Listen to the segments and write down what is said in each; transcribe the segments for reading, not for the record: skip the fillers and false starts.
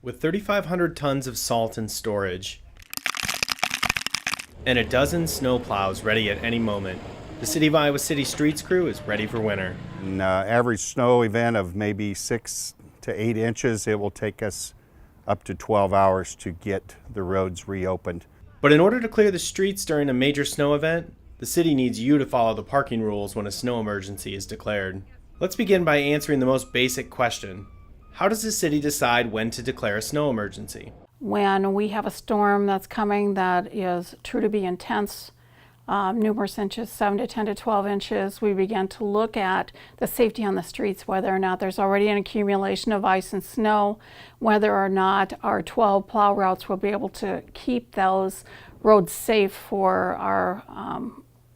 With 3,500 tons of salt in storage and a dozen snowplows ready at any moment, the City of Iowa City Streets crew is ready for winter. An average snow event of maybe 6 to 8 inches, it will take us up to 12 hours to get the roads reopened. But in order to clear the streets during a major snow event, the city needs you to follow the parking rules when a snow emergency is declared. Let's begin by answering the most basic question. How does the city decide when to declare a snow emergency? When we have a storm that's coming that is true to be intense, numerous inches, 7 to 10 to 12 inches, we begin to look at the safety on the streets, whether or not there's already an accumulation of ice and snow, whether or not our 12 plow routes will be able to keep those roads safe for our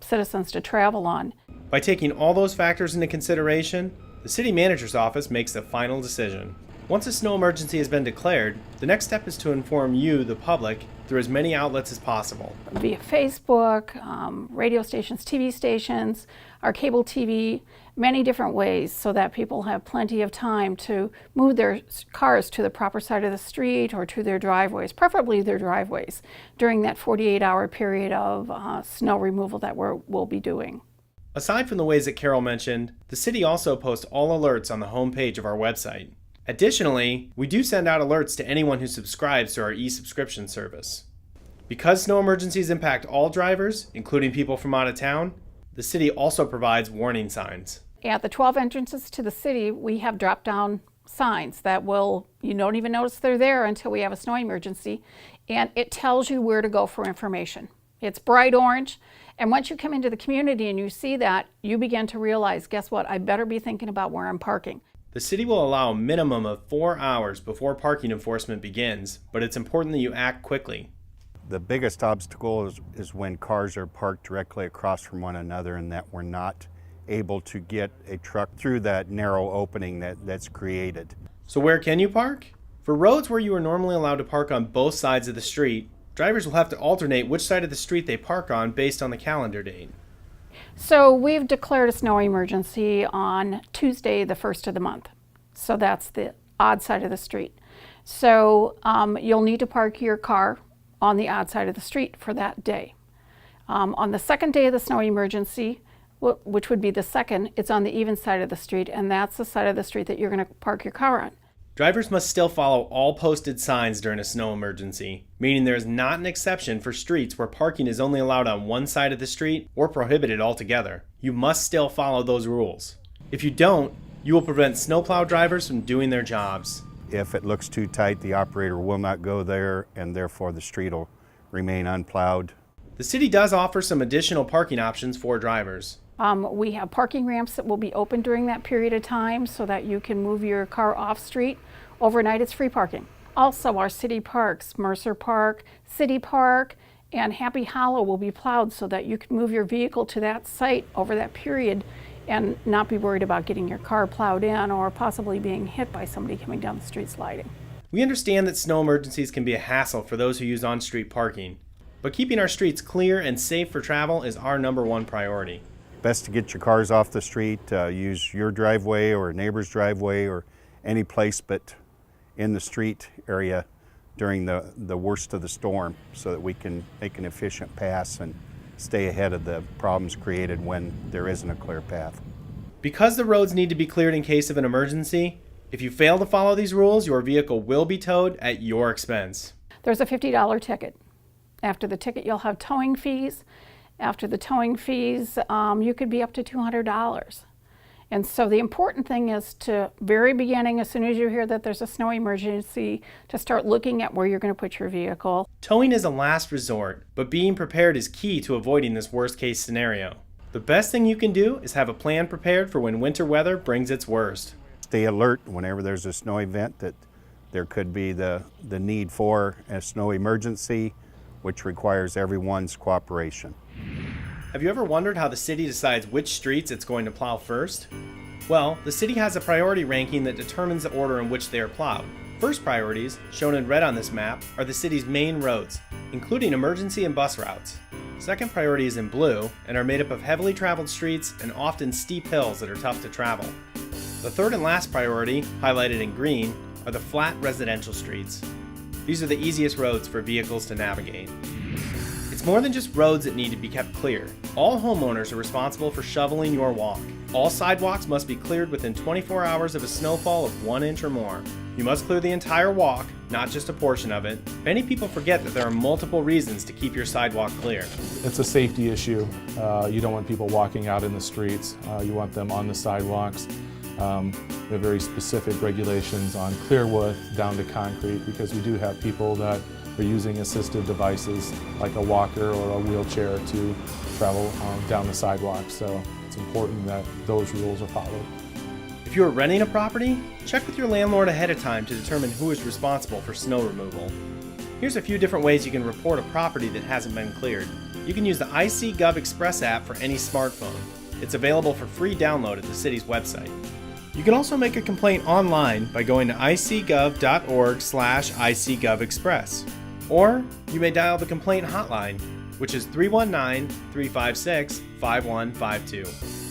citizens to travel on. By taking all those factors into consideration, the city manager's office makes the final decision. Once a snow emergency has been declared, the next step is to inform you, the public, through as many outlets as possible. Via Facebook, radio stations, TV stations, our cable TV, many different ways so that people have plenty of time to move their cars to the proper side of the street or to their driveways, preferably their driveways, during that 48-hour period of snow removal that we'll be doing. Aside from the ways that Carol mentioned, the city also posts all alerts on the homepage of our website. Additionally, we do send out alerts to anyone who subscribes to our e-subscription service. Because snow emergencies impact all drivers, including people from out of town, the city also provides warning signs. At the 12 entrances to the city, we have drop-down signs that you don't even notice they're there until we have a snow emergency, and it tells you where to go for information. It's bright orange, and once you come into the community and you see that, you begin to realize, guess what, I better be thinking about where I'm parking. The city will allow a minimum of 4 hours before parking enforcement begins, but it's important that you act quickly. The biggest obstacle is when cars are parked directly across from one another and that we're not able to get a truck through that narrow opening that's created. So where can you park? For roads where you are normally allowed to park on both sides of the street, drivers will have to alternate which side of the street they park on based on the calendar date. So we've declared a snow emergency on Tuesday, the 1st of the month. So that's the odd side of the street. So you'll need to park your car on the odd side of the street for that day. On the second day of the snow emergency, which would be the second, it's on the even side of the street, and that's the side of the street that you're going to park your car on. Drivers must still follow all posted signs during a snow emergency, meaning there is not an exception for streets where parking is only allowed on one side of the street or prohibited altogether. You must still follow those rules. If you don't, you will prevent snowplow drivers from doing their jobs. If it looks too tight, the operator will not go there, and therefore the street will remain unplowed. The city does offer some additional parking options for drivers. We have parking ramps that will be open during that period of time so that you can move your car off street. Overnight, it's free parking. Also, our city parks, Mercer Park, City Park, and Happy Hollow will be plowed so that you can move your vehicle to that site over that period and not be worried about getting your car plowed in or possibly being hit by somebody coming down the street sliding. We understand that snow emergencies can be a hassle for those who use on-street parking, but keeping our streets clear and safe for travel is our #1 priority. Best to get your cars off the street, use your driveway or a neighbor's driveway or any place but in the street area during the worst of the storm so that we can make an efficient pass and stay ahead of the problems created when there isn't a clear path. Because the roads need to be cleared in case of an emergency, if you fail to follow these rules, your vehicle will be towed at your expense. There's a $50 ticket. After the ticket, you'll have towing fees. After the towing fees, you could be up to $200. And so the important thing is to, very beginning, as soon as you hear that there's a snow emergency, to start looking at where you're going to put your vehicle. Towing is a last resort, but being prepared is key to avoiding this worst-case scenario. The best thing you can do is have a plan prepared for when winter weather brings its worst. Stay alert whenever there's a snow event that there could be the need for a snow emergency, which requires everyone's cooperation. Have you ever wondered how the city decides which streets it's going to plow first? Well, the city has a priority ranking that determines the order in which they are plowed. First priorities, shown in red on this map, are the city's main roads, including emergency and bus routes. Second priority is in blue and are made up of heavily traveled streets and often steep hills that are tough to travel. The third and last priority, highlighted in green, are the flat residential streets. These are the easiest roads for vehicles to navigate. It's more than just roads that need to be kept clear. All homeowners are responsible for shoveling your walk. All sidewalks must be cleared within 24 hours of a snowfall of 1 inch or more. You must clear the entire walk, not just a portion of it. Many people forget that there are multiple reasons to keep your sidewalk clear. It's a safety issue. You don't want people walking out in the streets. You want them on the sidewalks. We have very specific regulations on clear width down to concrete because we do have people that are using assistive devices like a walker or a wheelchair to travel down the sidewalk. So it's important that those rules are followed. If you are renting a property, check with your landlord ahead of time to determine who is responsible for snow removal. Here's a few different ways you can report a property that hasn't been cleared. You can use the IC Gov Express app for any smartphone. It's available for free download at the city's website. You can also make a complaint online by going to icgov.org/icgovexpress. Or you may dial the complaint hotline, which is 319-356-5152.